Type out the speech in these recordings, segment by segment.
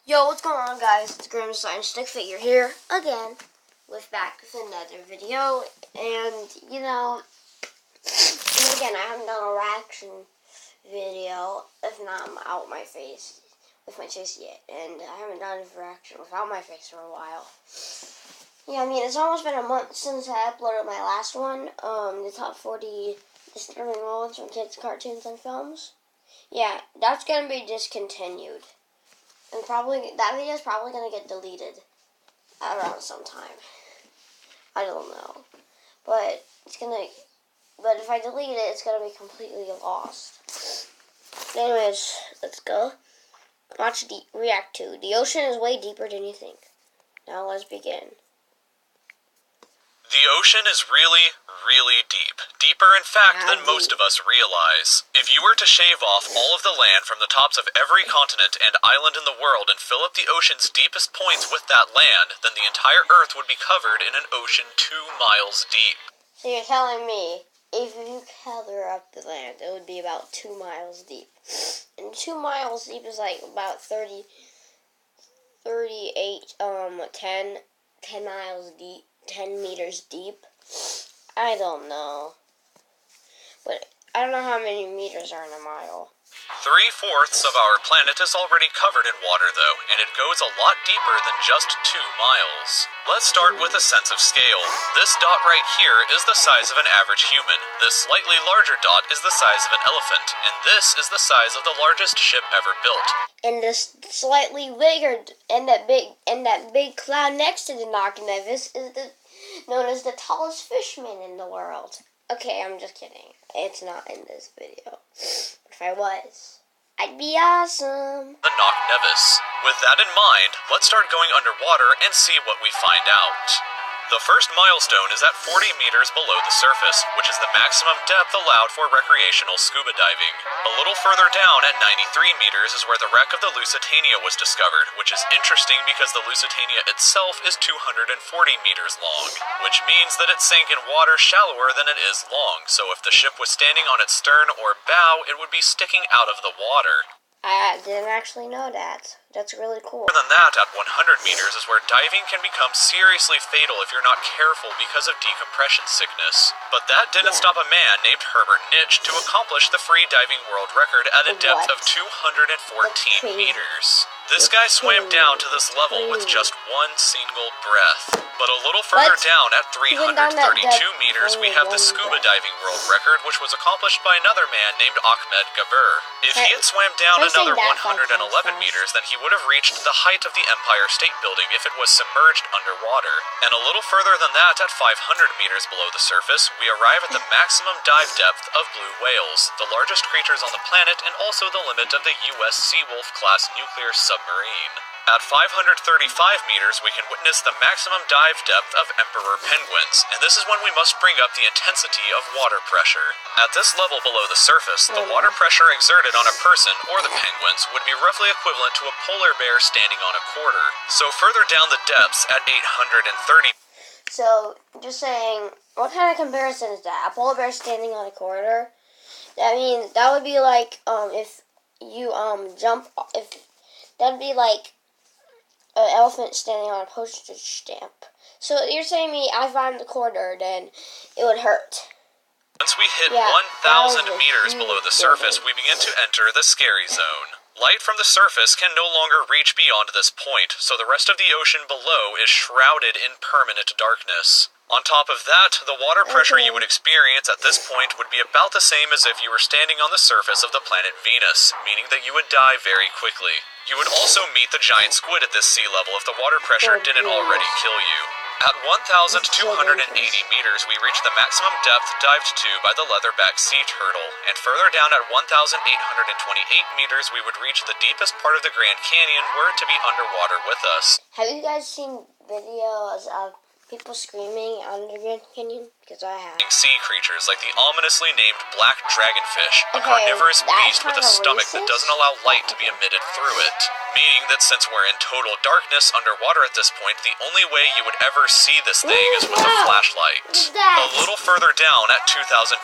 Yo, what's going on, guys? It's Cyan Stickfigure here again, back with another video. And again, I haven't done a reaction video, if not I'm out my face with my face yet, and I haven't done a reaction without my face for a while. Yeah, I mean, it's almost been a month since I uploaded my last one, the top 40 disturbing moments from kids' cartoons and films. Yeah, that's gonna be discontinued. And that video is probably going to get deleted around some time. I don't know. But if I delete it, it's going to be completely lost. Anyways, let's go. Watch react to. The ocean is way deeper than you think. Now let's begin. The ocean is really, really deep. Deeper, in fact, than most of us realize. If you were to shave off all of the land from the tops of every continent and island in the world and fill up the ocean's deepest points with that land, then the entire Earth would be covered in an ocean 2 miles deep. So you're telling me, if you cover up the land, it would be about 2 miles deep. And 2 miles deep is like about 10 miles deep. 10 meters deep. I don't know. But I don't know how many meters are in a mile. 3/4 of our planet is already covered in water, though, and it goes a lot deeper than just 2 miles. Let's start with a sense of scale. This dot right here is the size of an average human. This slightly larger dot is the size of an elephant, and this is the size of the largest ship ever built. And this slightly bigger, and that big cloud next to the Knock Nevis is known as the tallest fishman in the world. Okay, I'm just kidding. It's not in this video. But if I was, I'd be awesome. The Knock Nevis. With that in mind, let's start going underwater and see what we find out. The first milestone is at 40 meters below the surface, which is the maximum depth allowed for recreational scuba diving. A little further down at 93 meters is where the wreck of the Lusitania was discovered, which is interesting because the Lusitania itself is 240 meters long, which means that it sank in water shallower than it is long, so if the ship was standing on its stern or bow, it would be sticking out of the water. I didn't actually know that. That's really cool. More than that, at 100 meters is where diving can become seriously fatal if you're not careful because of decompression sickness. But that didn't stop a man named Herbert Nitsch to accomplish the free diving world record at a depth of 214 meters. This guy swam down to this level with just one single breath. But a little further down at 332 meters, we have the scuba diving world record, which was accomplished by another man named Ahmed Gabir. If he had swam down another 111 meters, then he would have reached the height of the Empire State Building if it was submerged underwater. And a little further than that, at 500 meters below the surface, we arrive at the maximum dive depth of blue whales, the largest creatures on the planet and also the limit of the U.S. Seawolf class nuclear submarine. At 535 meters, we can witness the maximum dive depth of emperor penguins, and this is when we must bring up the intensity of water pressure. At this level below the surface, the water pressure exerted on a person or the penguins would be roughly equivalent to a polar bear standing on a quarter. So further down the depths at 830. So, just saying, what kind of comparison is that? A polar bear standing on a quarter? I mean, that would be like, if you, that'd be like an elephant standing on a postage stamp. So you're saying me, if I'm the quarter, then it would hurt. Once we hit 1,000 meters below the surface, we begin to enter the scary zone. Light from the surface can no longer reach beyond this point, so the rest of the ocean below is shrouded in permanent darkness. On top of that, the water pressure you would experience at this point would be about the same as if you were standing on the surface of the planet Venus, meaning that you would die very quickly. You would also meet the giant squid at this sea level if the water pressure didn't already kill you. At 1,280 meters, we reach the maximum depth dived to by the leatherback sea turtle, and further down at 1,828 meters, we would reach the deepest part of the Grand Canyon were it to be underwater with us. Have you guys seen videos of people screaming out of the Grand Canyon? Because I have. Sea creatures like the ominously named black dragonfish, a carnivorous beast with a stomach that doesn't allow light to be emitted through it. Meaning that since we're in total darkness underwater at this point, the only way you would ever see this thing is with a flashlight. A little further down at 2,250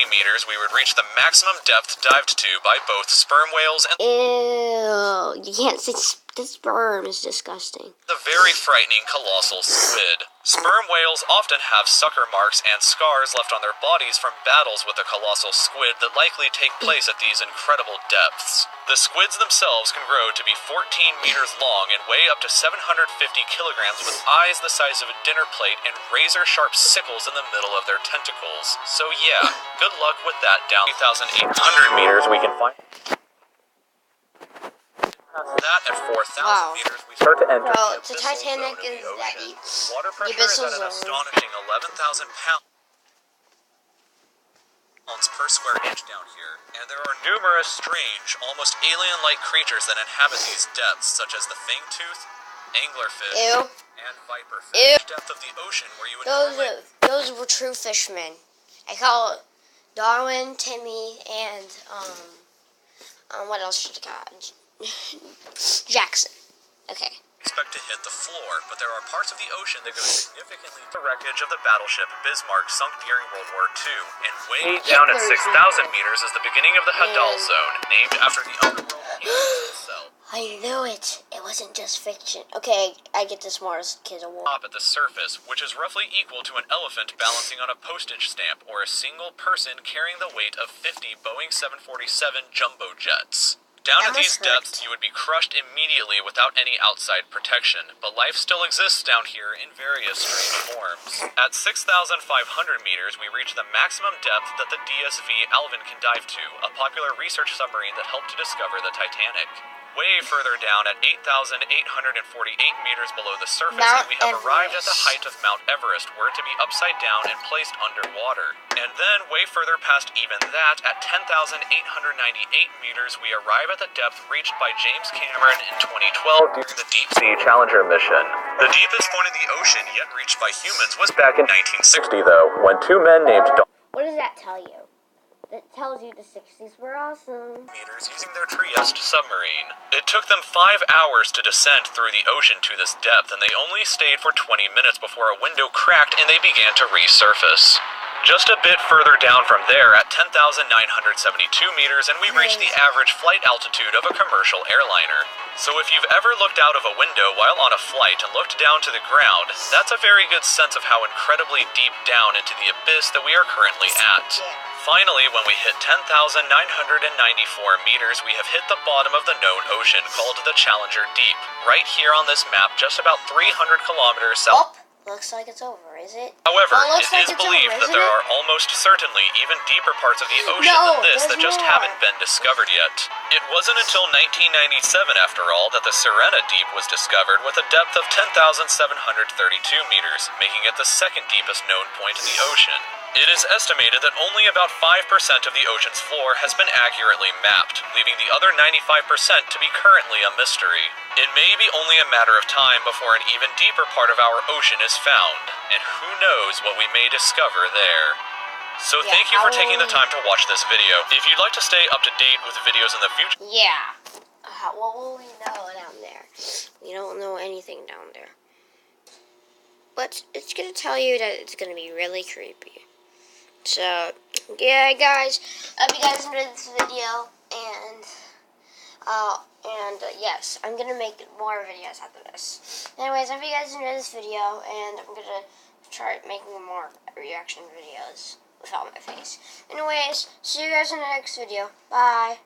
meters, we would reach the maximum depth dived to by both sperm whales and... Ew, you can't say This sperm is disgusting. The very frightening colossal squid. Sperm whales often have sucker marks and scars left on their bodies from battles with the colossal squid that likely take place at these incredible depths. The squids themselves can grow to be 14 meters long and weigh up to 750 kilograms with eyes the size of a dinner plate and razor-sharp sickles in the middle of their tentacles. So yeah, good luck with that down 3,800 meters we can find. That at 4,000 meters, we start to enter the So abyssal Titanic zone of is the that ocean. deep. Water The pressure is abyssal at an zone. astonishing 11,000 pounds per square inch down here, and there are numerous strange, almost alien-like creatures that inhabit these depths, such as the fangtooth, anglerfish, Ew. and viperfish. Ew. Depth of the ocean where you would normally... Those were true fishermen. I call it Darwin, Timmy, and what else should I call it? Jackson. Okay. expect to hit the floor, but there are parts of the ocean that go significantly to the wreckage of the battleship Bismarck sunk during World War II, and way down at 6,000 meters is the beginning of the Hadal Zone, named after the underworld planet itself. I knew it. It wasn't just fiction. Okay, I get the smartest kid award. Top at the surface, which is roughly equal to an elephant balancing on a postage stamp, or a single person carrying the weight of 50 Boeing 747 jumbo jets. Down at these depths, you would be crushed immediately without any outside protection, but life still exists down here in various strange forms. At 6,500 meters, we reach the maximum depth that the DSV Alvin can dive to, a popular research submarine that helped to discover the Titanic. Way further down at 8,848 meters below the surface, and we have arrived at the height of Mount Everest, where to be upside down and placed underwater. And then, way further past even that, at 10,898 meters, we arrive at the depth reached by James Cameron in 2012 during the Deep Sea Challenger mission. The deepest point in the ocean yet reached by humans was back in 1960, though, when two men named What does that tell you? It tells you the 60s were awesome. Meters using their Trieste submarine. It took them 5 hours to descend through the ocean to this depth, and they only stayed for 20 minutes before a window cracked and they began to resurface. Just a bit further down from there at 10,972 meters, and we reach the average flight altitude of a commercial airliner. So if you've ever looked out of a window while on a flight and looked down to the ground, that's a very good sense of how incredibly deep down into the abyss that we are currently at. Finally, when we hit 10,994 meters, we have hit the bottom of the known ocean called the Challenger Deep, right here on this map, just about 300 kilometers south. Looks like it's over, is it? However, it is believed that there are almost certainly even deeper parts of the ocean than this that just haven't been discovered yet. It wasn't until 1997, after all, that the Sirena Deep was discovered with a depth of 10,732 meters, making it the second deepest known point in the ocean. It is estimated that only about 5% of the ocean's floor has been accurately mapped, leaving the other 95% to be currently a mystery. It may be only a matter of time before an even deeper part of our ocean is found, and who knows what we may discover there. So thank you for taking the time to watch this video. If you'd like to stay up to date with videos in the future... Yeah. What will we know down there? We don't know anything down there. But it's going to tell you that it's going to be really creepy. So, yeah, guys, I hope you guys enjoyed this video, and yes, I'm gonna make more videos after this. Anyways, I hope you guys enjoyed this video, and I'm gonna try making more reaction videos without my face. Anyways, see you guys in the next video. Bye.